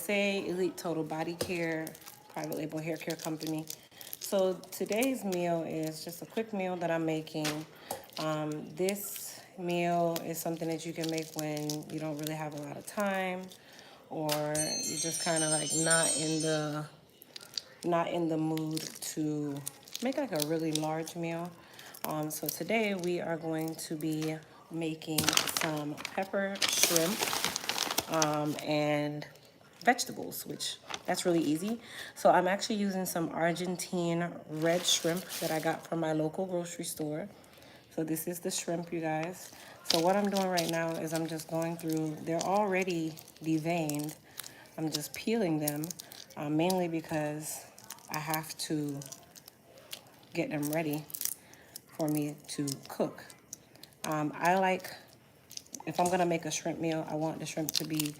USA Elite Total Body Care, private label hair care company. So today's meal is just a quick meal that I'm making. This meal is something that you can make when you don't really have a lot of time, or you're just kind of like not in the mood to make like a really large meal. So today we are going to be making some pepper shrimp and vegetables, which that's really easy. So I'm actually using some Argentine red shrimp that I got from my local grocery store. So this is the shrimp, you guys. So what I'm doing right now is I'm just going through, they're already deveined. I'm just peeling them, mainly because I have to get them ready for me to cook. I like, if I'm gonna make a shrimp meal, I want the shrimp to be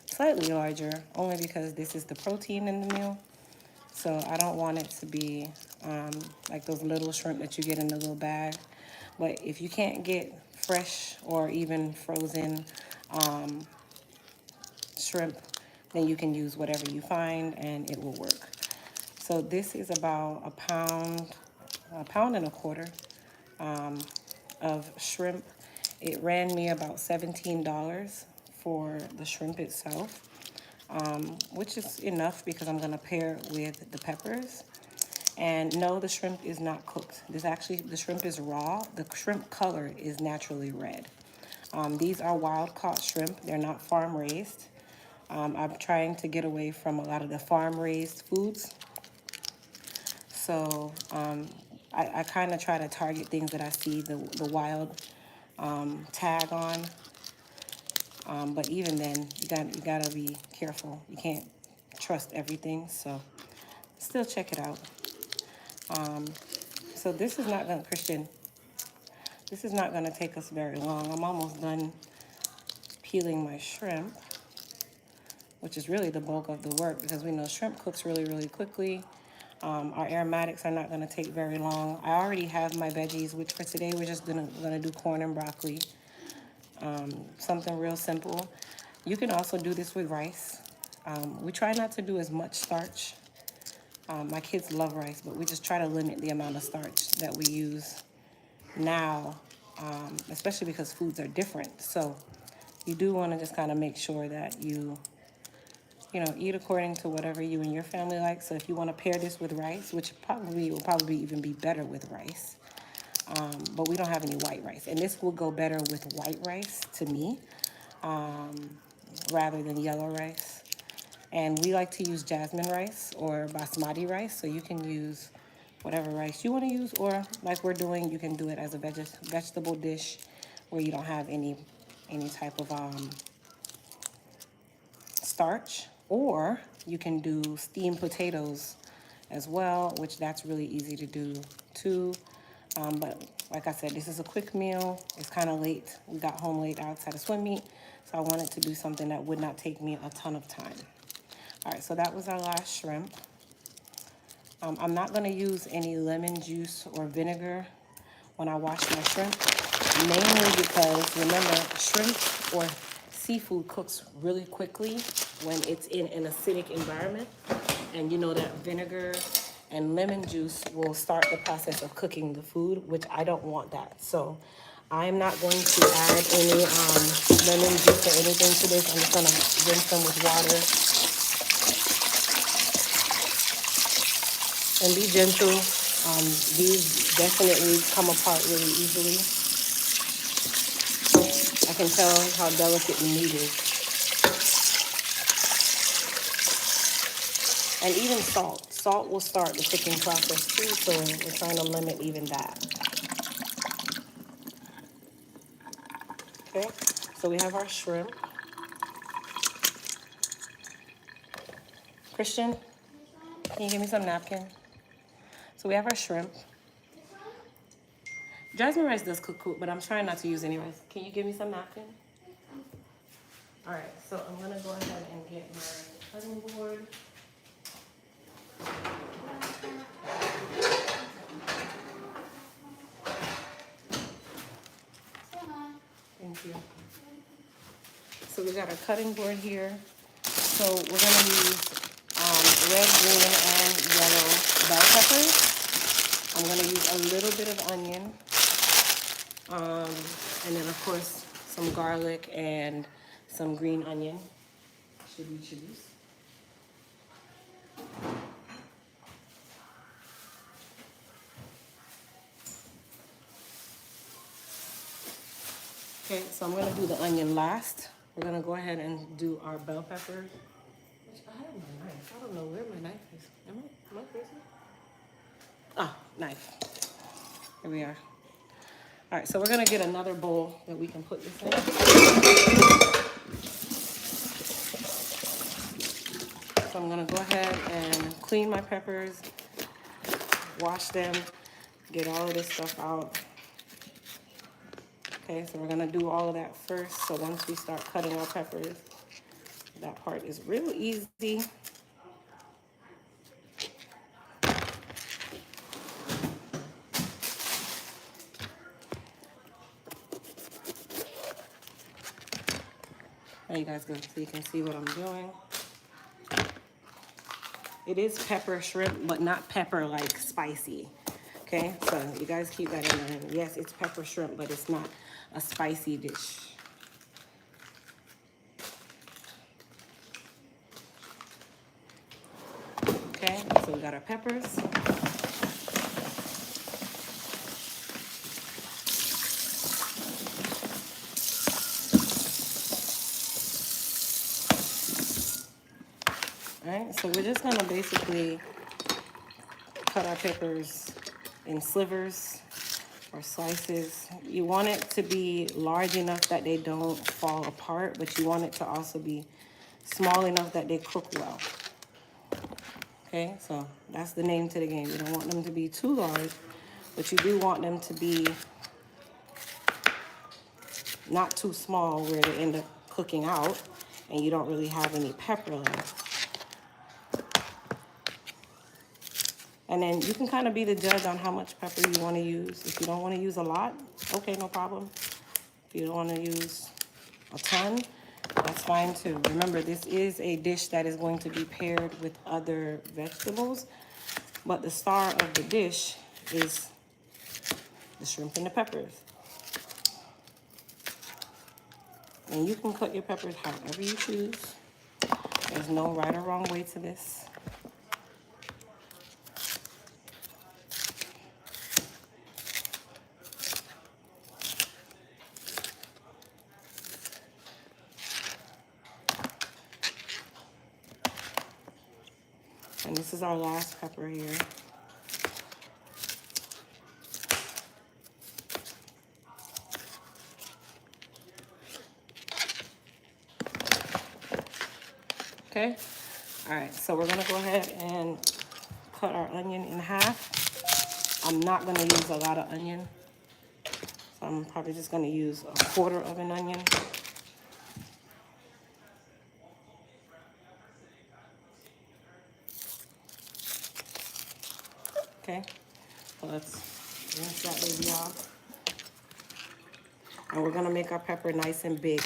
slightly larger, only because this is the protein in the meal. So I don't want it to be like those little shrimp that you get in the little bag. But if you can't get fresh or even frozen shrimp, then you can use whatever you find and it will work. So this is about a pound and a quarter of shrimp. It ran me about $17 for the shrimp itself, which is enough because I'm gonna pair it with the peppers. And no, the shrimp is not cooked. The shrimp is raw. The shrimp color is naturally red. These are wild caught shrimp. They're not farm raised. I'm trying to get away from a lot of the farm raised foods. So I kind of try to target things that I see the wild tag on. But even then, you gotta be careful. You can't trust everything. So still check it out. So this is not gonna, Christian, this is not gonna take us very long. I'm almost done peeling my shrimp, which is really the bulk of the work because we know shrimp cooks really, really quickly. Our aromatics are not gonna take very long. I already have my veggies, which for today we're just gonna do corn and broccoli. Something real simple. You can also do this with rice. We try not to do as much starch. My kids love rice, but we just try to limit the amount of starch that we use now, especially because foods are different. So you do want to just kind of make sure that you eat according to whatever you and your family like. So if you want to pair this with rice, which will probably even be better with rice, but we don't have any white rice. And this will go better with white rice to me, rather than yellow rice. And we like to use jasmine rice or basmati rice, so you can use whatever rice you want to use, or like we're doing, you can do it as a vegetable dish where you don't have any type of starch, or you can do steamed potatoes as well, which that's really easy to do too. But like I said, this is a quick meal. It's kind of late. We got home late outside of swim meet, so I wanted to do something that would not take me a ton of time. All right, so that was our last shrimp. I'm not gonna use any lemon juice or vinegar when I wash my shrimp, mainly because remember, shrimp or seafood cooks really quickly when it's in an acidic environment. And you know that vinegar and lemon juice will start the process of cooking the food, which I don't want that. So I'm not going to add any lemon juice or anything to this. I'm just gonna rinse them with water. And be gentle. These definitely come apart really easily. I can tell how delicate the meat is. And even salt. Salt will start the cooking process too, so we're trying to limit even that. Okay, so we have our shrimp. Christian, can you give me some napkin? So we have our shrimp. Jasmine rice does cook cool, but I'm trying not to use any rice. Can you give me some napkin? All right, so I'm gonna go ahead and get my cutting board. Thank you. So we got our cutting board here. So we're going to use red, green, and yellow bell peppers. I'm going to use a little bit of onion. And then, of course, some garlic and some green onion. Should we choose? Okay, so I'm going to do the onion last. We're going to go ahead and do our bell peppers. I have my knife. I don't know where my knife is. Am I crazy? Ah, knife. Here we are. All right, so we're going to get another bowl that we can put this in. So I'm going to go ahead and clean my peppers, wash them, get all of this stuff out. Okay, so we're going to do all of that first. So once we start cutting our peppers, that part is real easy. Now you guys go so you can see what I'm doing. It is pepper shrimp, but not pepper like spicy. Okay, so you guys keep that in mind. Yes, it's pepper shrimp, but it's not a spicy dish. Okay, so we got our peppers. All right, so we're just gonna basically cut our peppers in slivers or slices. You want it to be large enough that they don't fall apart, but you want it to also be small enough that they cook well. Okay, so that's the name to the game. You don't want them to be too large, but you do want them to be not too small where they end up cooking out and you don't really have any pepper left. And then you can kind of be the judge on how much pepper you want to use. If you don't want to use a lot, okay, no problem. If you don't want to use a ton, that's fine too. Remember, this is a dish that is going to be paired with other vegetables, but the star of the dish is the shrimp and the peppers. And you can cut your peppers however you choose. There's no right or wrong way to this. And this is our last pepper here. Okay, all right, so we're gonna go ahead and cut our onion in half. I'm not gonna use a lot of onion, so I'm probably just gonna use a quarter of an onion. Okay, so let's rinse that baby off. And we're gonna make our pepper nice and big.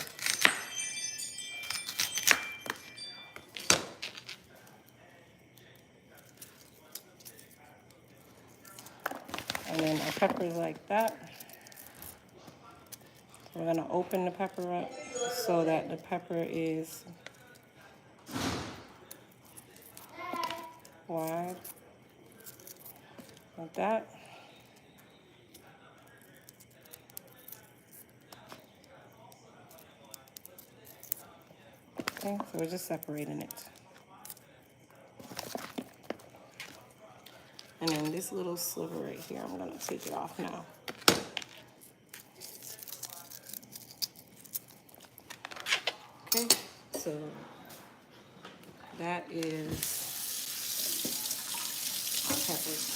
And then our pepper is like that. We're gonna open the pepper up so that the pepper is wide, like that. Okay, so we're just separating it. And then this little sliver right here, I'm gonna take it off now. Okay, so that is our peppers.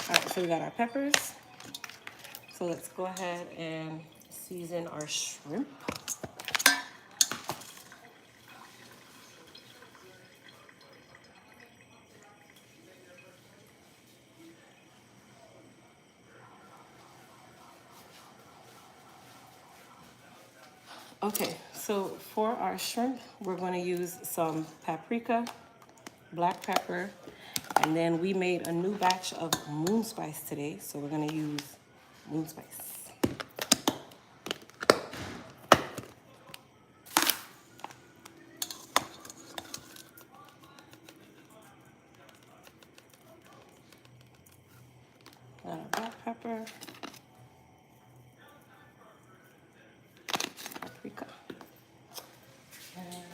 All right, so we got our peppers. So let's go ahead and season our shrimp. Okay, so for our shrimp, we're going to use some paprika, black pepper, and then we made a new batch of moon spice today, so we're going to use moon spice. Black pepper, paprika, and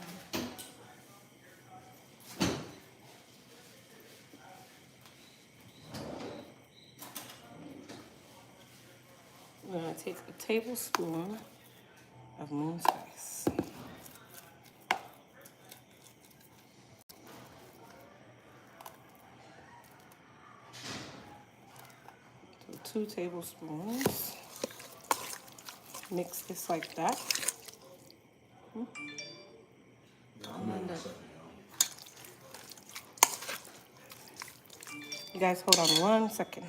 we're going to take a tablespoon of moon spice. So 2 tablespoons. Mix this like that. You guys hold on 1 second.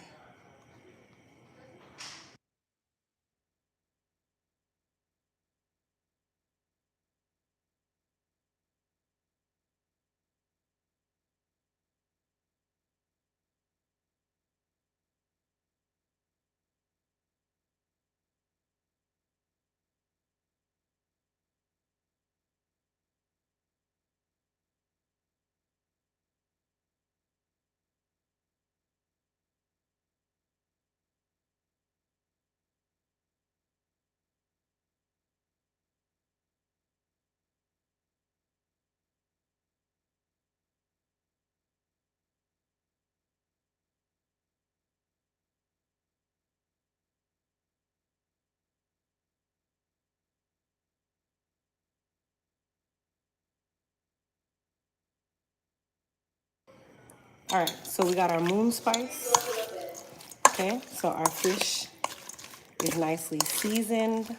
All right, so we got our moon spice. Okay, so our fish is nicely seasoned.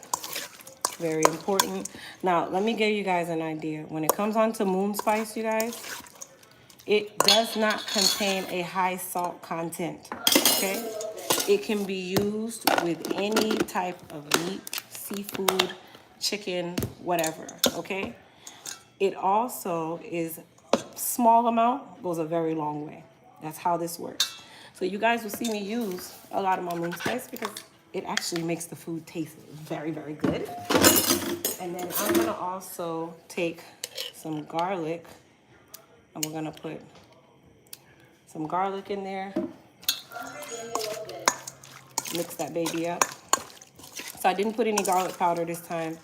Very important. Now, let me give you guys an idea. When it comes on to moon spice, you guys, it does not contain a high salt content, okay? It can be used with any type of meat, seafood, chicken, whatever, okay? It also is small amount, goes a very long way. That's how this works. So you guys will see me use a lot of my moon spice because it actually makes the food taste very, very good. And then I'm gonna also take some garlic and we're gonna put some garlic in there. Mix that baby up. So I didn't put any garlic powder this time.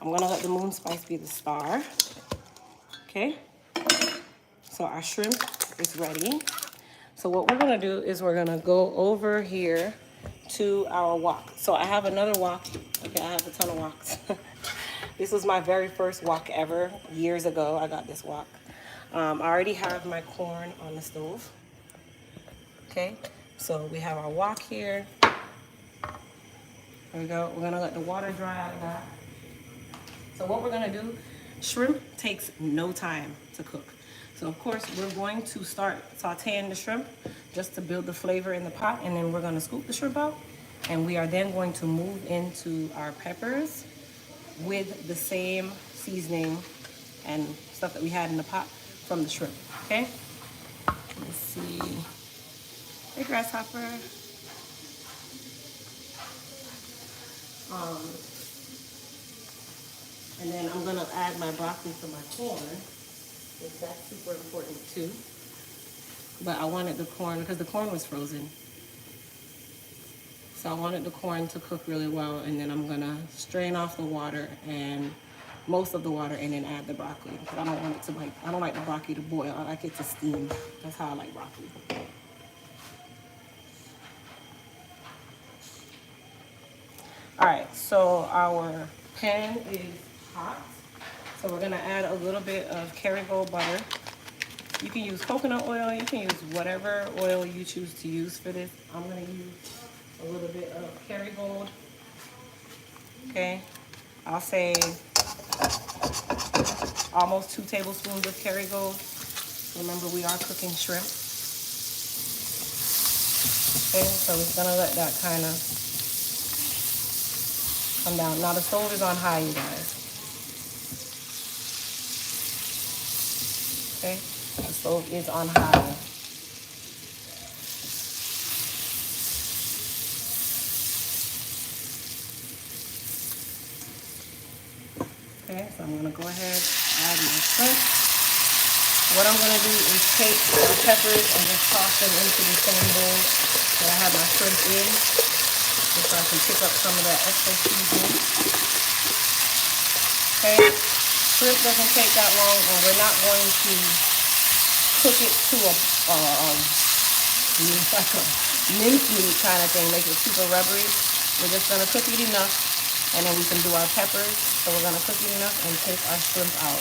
I'm gonna let the moon spice be the star. Okay, so our shrimp is ready. So what we're gonna do is we're gonna go over here to our wok. So I have another wok. Okay, I have a ton of woks. This was my very first wok ever. Years ago, I got this wok. I already have my corn on the stove. Okay, so we have our wok here. There we go. We're gonna let the water dry out of that. So what we're gonna do, shrimp takes no time to cook. So of course, we're going to start sauteing the shrimp just to build the flavor in the pot, and then we're gonna scoop the shrimp out. And we are then going to move into our peppers with the same seasoning and stuff that we had in the pot from the shrimp, okay? Let's see. Hey, grasshopper. And then I'm gonna add my broccoli to my corn, because that's super important too. But I wanted the corn, because the corn was frozen. So I wanted the corn to cook really well, and then I'm gonna strain off the water and most of the water and then add the broccoli. But I don't want it to I don't like the broccoli to boil, I like it to steam. That's how I like broccoli. All right, so our pan is hot. So we're gonna add a little bit of Kerrygold butter. You can use coconut oil, you can use whatever oil you choose to use for this. I'm gonna use a little bit of Kerrygold. Okay, I'll say almost 2 tablespoons of Kerrygold. Remember, we are cooking shrimp. Okay, so we're gonna let that kind of Come down. Now the stove is on high, you guys. Okay? The stove is on high. Okay, so I'm gonna go ahead and add my shrimp. What I'm gonna do is take my peppers and just toss them into the same bowl that I have my shrimp in, just so I can pick up some of that extra seasoning. Okay, shrimp doesn't take that long, and we're not going to cook it to like a mincemeat kind of thing, make it super rubbery. We're just gonna cook it enough, and then we can do our peppers. So we're gonna cook it enough and take our shrimp out.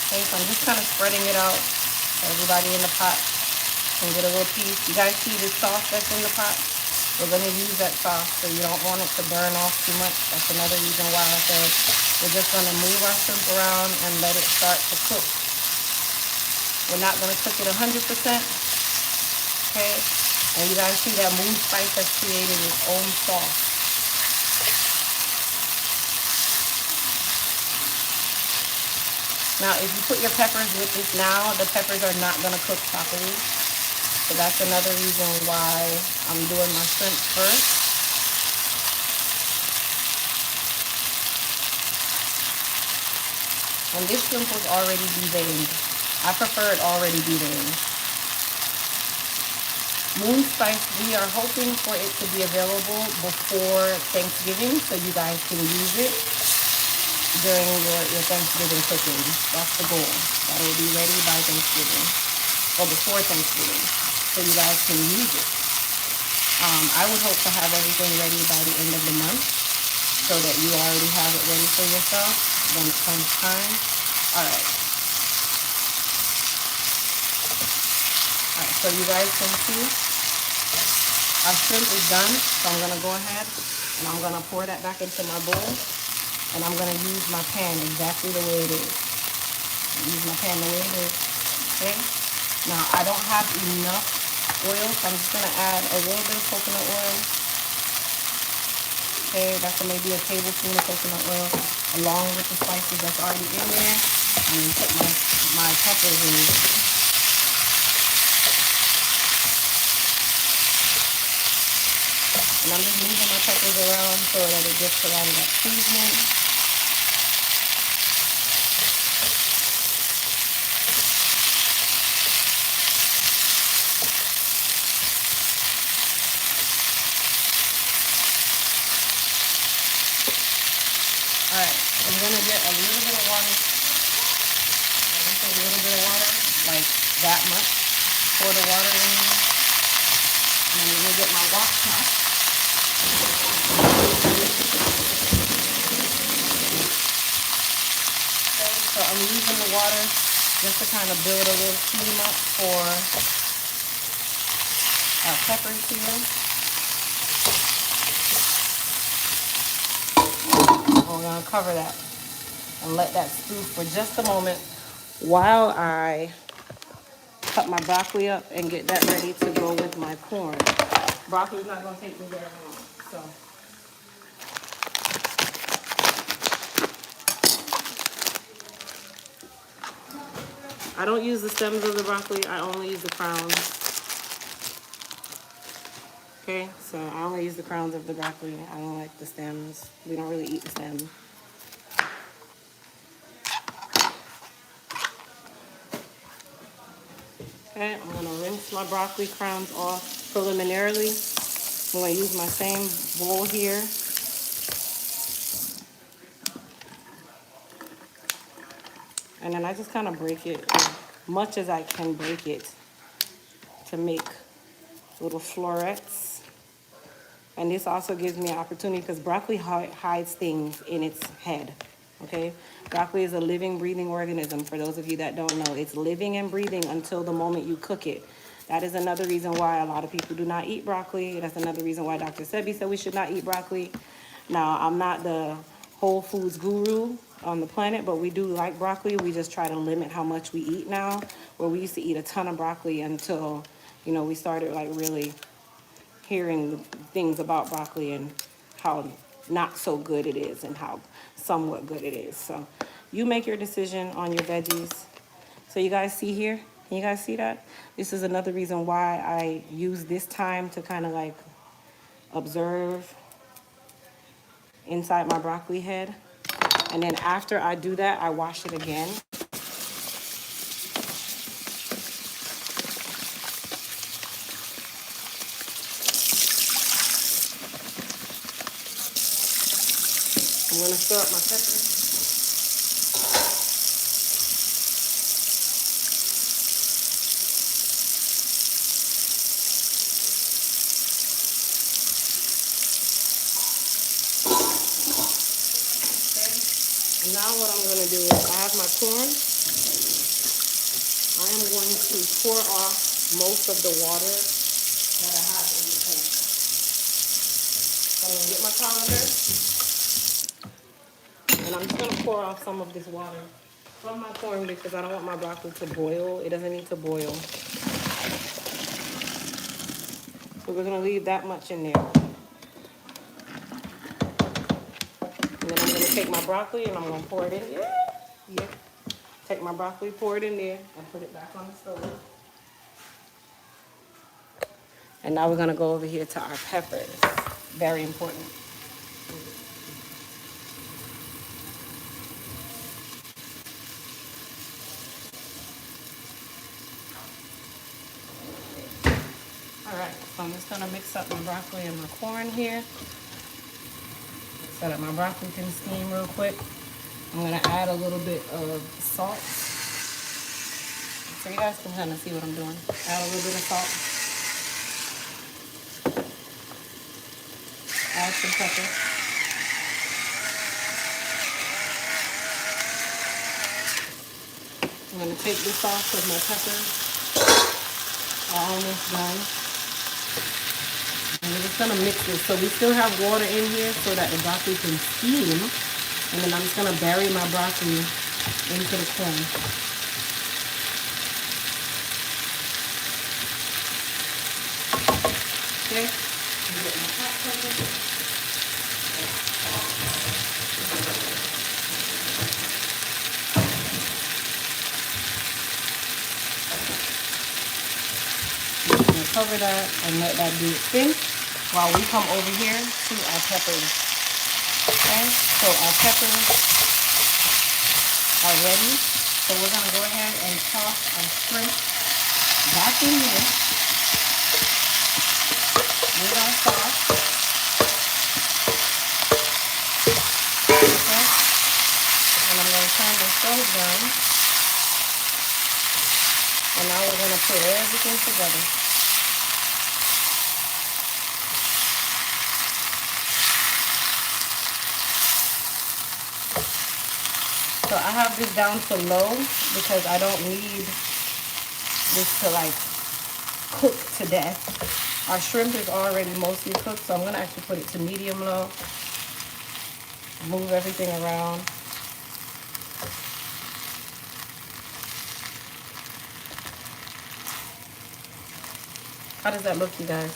Okay, so I'm just kind of spreading it out so everybody in the pot can get a little piece. You guys see this sauce that's in the pot? We're going to use that sauce, so you don't want it to burn off too much. That's another reason why I said we're just going to move our shrimp around and let it start to cook. We're not going to cook it 100%, okay? And you guys see that moon spice has created its own sauce. Now, if you put your peppers with this now, the peppers are not going to cook properly. So that's another reason why I'm doing my shrimp first. And this shrimp was already deveined. I prefer it already deveined. Moon spice, we are hoping for it to be available before Thanksgiving so you guys can use it during your Thanksgiving cooking. That's the goal. That will be ready by Thanksgiving or before Thanksgiving so you guys can use it. I would hope to have everything ready by the end of the month so that you already have it ready for yourself when it comes time. Alright, so you guys can see our shrimp is done. So I'm going to go ahead and I'm going to pour that back into my bowl. And I'm going to use my pan exactly the way it is. Use my pan the way it is. Okay? Now, I don't have enough oil, so I'm just going to add a little bit of coconut oil. Okay, that's maybe a tablespoon of coconut oil along with the spices that's already in there. And then put my peppers in there. And I'm just moving my peppers around so that it gets a lot of that seasoning. Alright, I'm going to get a little bit of water. Just a little bit of water, like that much. Pour the water in there. And then I'm going to get my wok top. Okay, so I'm using the water just to kind of build a little steam up for our peppers here. We're going to cover that and let that stew for just a moment while I cut my broccoli up and get that ready to go with my corn. Broccoli's not going to take me very long, so. I don't use the stems of the broccoli, I only use the crowns. Okay, so I only use the crowns of the broccoli. I don't like the stems. We don't really eat the stems. Okay, I'm going to rinse my broccoli crowns off preliminarily. I'm going to use my same bowl here. And then I just kind of break it as much as I can break it to make little florets. And this also gives me an opportunity because broccoli hides things in its head, okay? Broccoli is a living, breathing organism. For those of you that don't know, it's living and breathing until the moment you cook it. That is another reason why a lot of people do not eat broccoli. That's another reason why Dr. Sebi said we should not eat broccoli. Now, I'm not the whole foods guru on the planet, but we do like broccoli. We just try to limit how much we eat now, where we used to eat a ton of broccoli until, you know, we started like really hearing things about broccoli and how not so good it is and how somewhat good it is. So you make your decision on your veggies. So you guys see here? Can you guys see that? This is another reason why I use this time to kind of like observe inside my broccoli head. And then after I do that, I wash it again. I'm gonna stir up my peppers. And now what I'm gonna do is I have my corn. I am going to pour off most of the water that I have in the pan. So I'm gonna get my colander, and I'm just gonna pour off some of this water from my corn because I don't want my broccoli to boil. It doesn't need to boil. So we're gonna leave that much in there. And then I'm gonna take my broccoli and I'm gonna pour it in. Yeah. Take my broccoli, pour it in there, and put it back on the stove. And now we're gonna go over here to our peppers. Very important. All right, so I'm just gonna mix up my broccoli and my corn here so that my broccoli can steam real quick. I'm gonna add a little bit of salt. So you guys can kind of see what I'm doing. Add a little bit of salt. Add some pepper. I'm gonna take this off because my peppers are almost done. And we're just gonna mix this. So we still have water in here so that the broccoli can steam. And then I'm just gonna bury my broccoli into the corn. Okay, I'm getting my hot pepper. I'm gonna cover that and let that do its thing while we come over here to our peppers. Okay, so our peppers are ready. So we're gonna go ahead and toss our shrimp back in here with our sauce. Okay, and I'm gonna turn the stove down. And now we're gonna put everything together. So I have this down to low because I don't need this to like cook to death. Our shrimp is already mostly cooked, so I'm gonna actually put it to medium low. Move everything around. How does that look, you guys?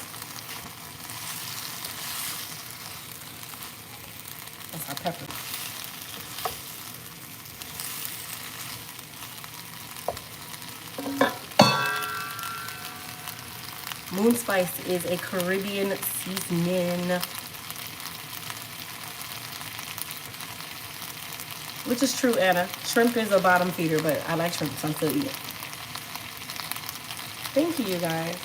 That's our pepper. Moon spice is a Caribbean seasoning, which is true, Anna. Shrimp is a bottom feeder, but I like shrimp, so I'm still eating it. Thank you, you guys.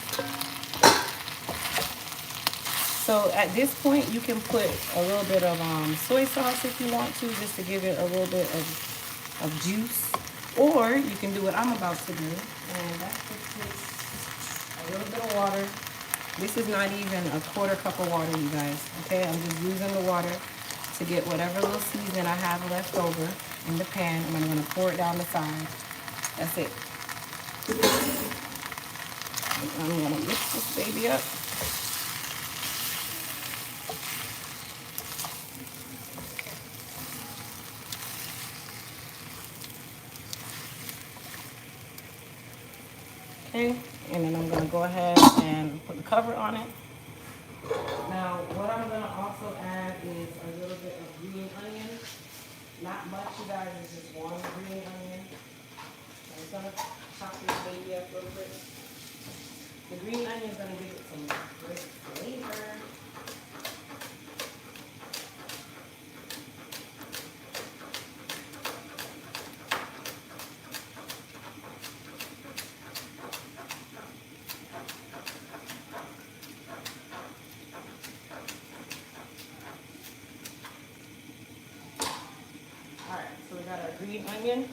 So at this point, you can put a little bit of soy sauce if you want to, just to give it a little bit of juice. Or you can do what I'm about to do, and that's just a little bit of water. This is not even a quarter cup of water, you guys. Okay, I'm just using the water to get whatever little seasoning I have left over in the pan, and I'm gonna pour it down the side. That's it. I'm gonna mix this baby up. Okay, and then I'm gonna go ahead and put the cover on it. Now, what I'm gonna also add is a little bit of green onion. Not much, you guys, it's just one green onion. I'm just gonna chop this baby up a little bit. The green onion is gonna give it some great flavor. Alright, so we got our green onion.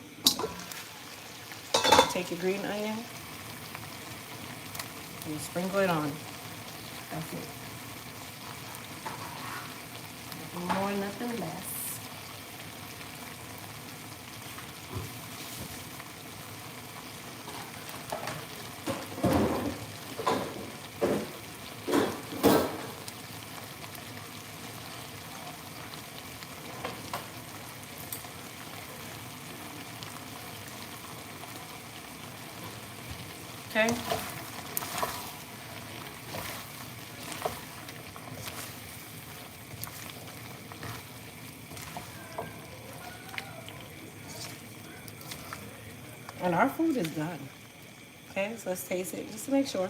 Take your green onion and sprinkle it on. That's it. Nothing more, nothing less. Okay. And our food is done. Okay, so let's taste it just to make sure.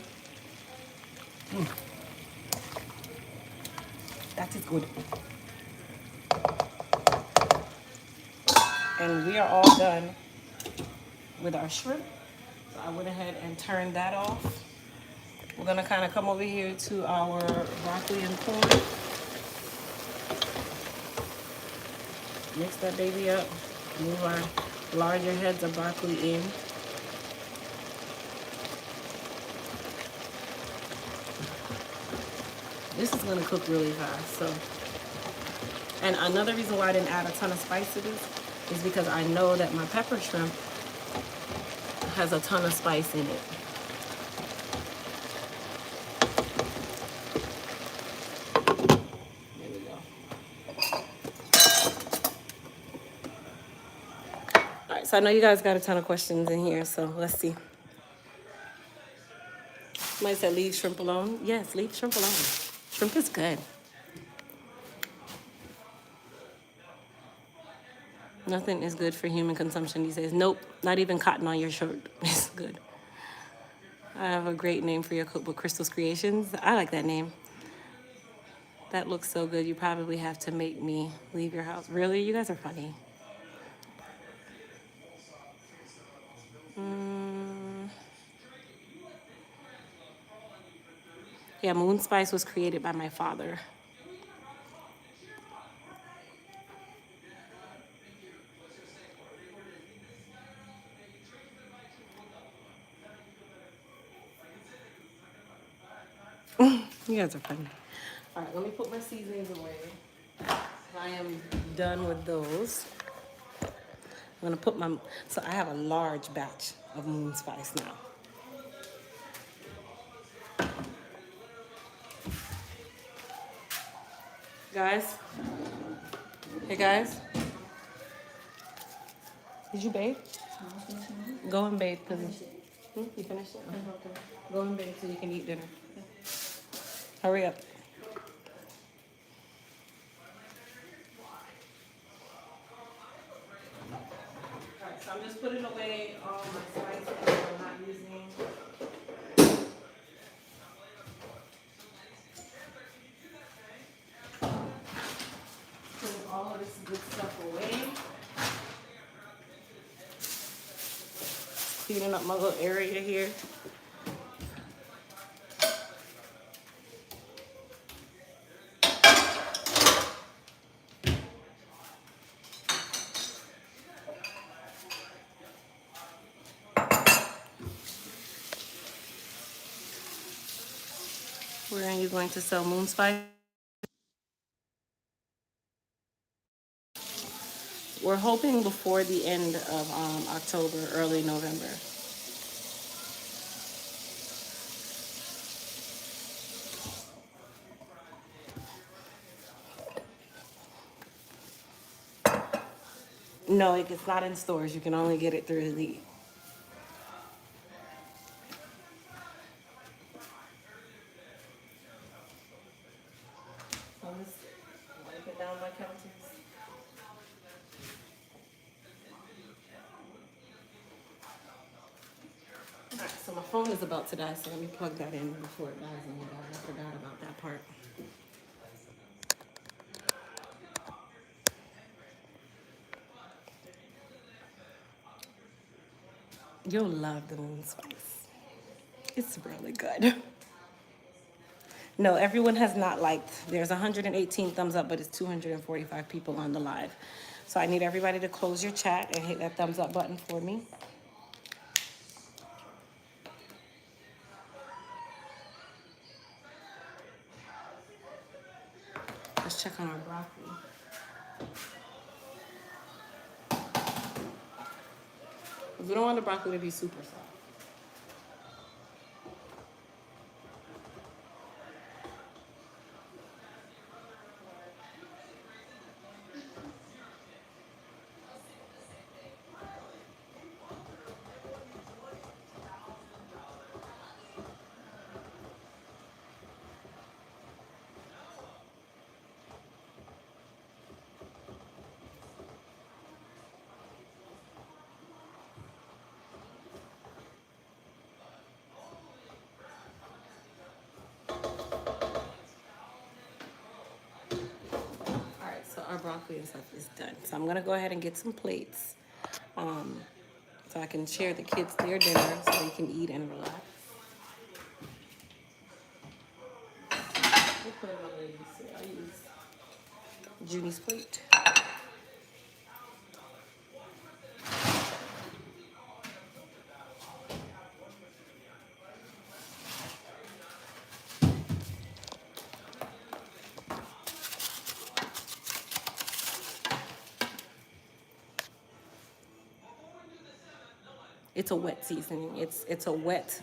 That is good. And we are all done with our shrimp. So I went ahead and turned that off. We're gonna kind of come over here to our broccoli and corn. Mix that baby up. Move our larger heads of broccoli in. This is gonna cook really fast, so. And another reason why I didn't add a ton of spice to this is because I know that my pepper shrimp has a ton of spice in it. There we go. All right, so I know you guys got a ton of questions in here, so let's see. Somebody said leave shrimp alone. Yes, leave shrimp alone. Shrimp is good. Nothing is good for human consumption these days. Nope, not even cotton on your shirt is good. I have a great name for your cookbook, Crystal's Creations. I like that name. That looks so good. You probably have to make me leave your house. Really? You guys are funny. Yeah, moon spice was created by my father. You guys are funny. All right, let me put my seasonings away. I am done with those. I'm gonna put my, so I have a large batch of moon spice now. Guys, hey guys, did you bathe? Go and bathe, cause you finished it? Okay. Go and bathe so you can eat dinner. Hurry up. Alright, so I'm just putting away all my spices that I'm not using. Putting all of this good stuff away. Cleaning up my little area here. Where are you going to sell moon spice? We're hoping before the end of October, early November. No, it's not in stores. You can only get it through the. So let's wipe it down by counters. Alright, so my phone is about to die, so let me plug that in before it dies on me, guys. I forgot about that part. You'll love the moon spice. It's really good. No, everyone has not liked. There's 118 thumbs up, but it's 245 people on the live. So I need everybody to close your chat and hit that thumbs up button for me. Let's check on our broccoli. We don't want the broccoli to be super soft. Our broccoli and stuff is done. So I'm gonna go ahead and get some plates so I can share the kids their dinner so they can eat and relax. What plate am I gonna use? I'll use Junie's plate. It's a wet seasoning. It's a wet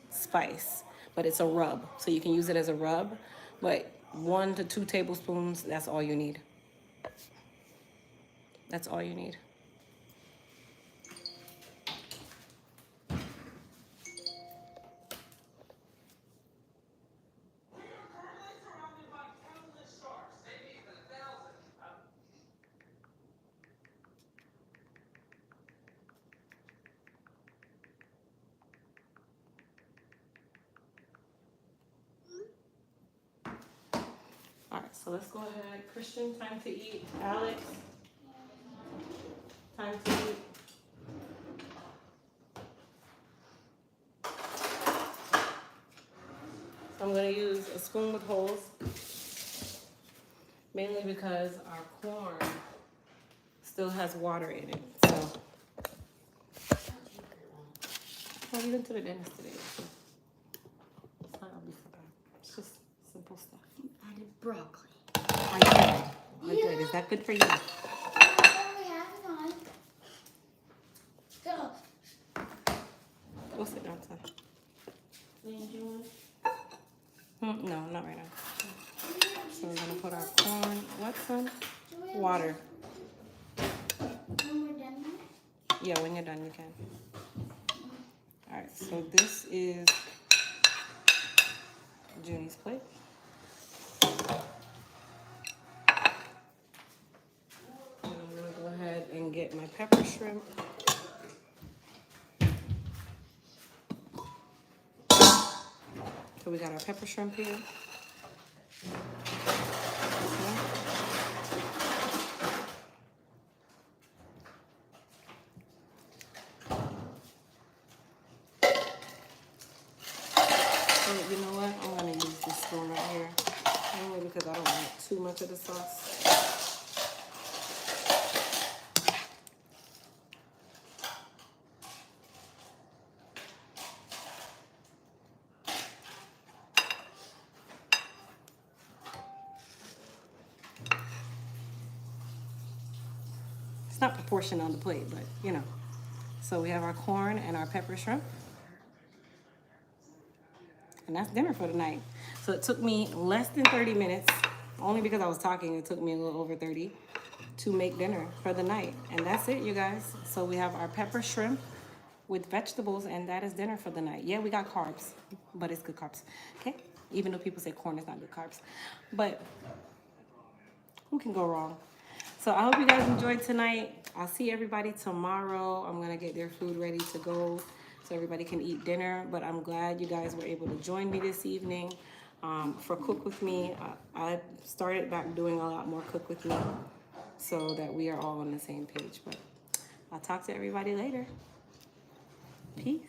spice, but it's a rub. So you can use it as a rub, but 1 to 2 tablespoons, that's all you need. That's all you need. All right, so let's go ahead. Christian, time to eat. Alex, time to eat. So I'm gonna use a spoon with holes, mainly because our corn still has water in it. So, well, we went to the dentist today. So it's not gonna be so bad. It's just simple stuff. You added broccoli. I did. I did. Is that good for you? Go. Go sit down, son. No, not right now. So we're gonna put our corn. What, son? Water. When we're done? Yeah, when you're done, you can. All right. So this is Junie's plate. And I'm gonna go ahead and get my pepper shrimp. So we got our pepper shrimp here. So you know what? I'm gonna use this spoon right here. Only because I don't want too much of the sauce. It's not proportioned on the plate, but you know. So we have our corn and our pepper shrimp. And that's dinner for the night. So it took me less than 30 minutes. Only because I was talking, it took me a little over 30. to make dinner for the night. And that's it, you guys. So we have our pepper shrimp with vegetables, and that is dinner for the night. Yeah, we got carbs, but it's good carbs, okay? Even though people say corn is not good carbs. But who can go wrong? So I hope you guys enjoyed tonight. I'll see everybody tomorrow. I'm gonna get their food ready to go so everybody can eat dinner. But I'm glad you guys were able to join me this evening for Cook With Me. I started back doing a lot more Cook With Me so that we are all on the same page. But I'll talk to everybody later. Peace.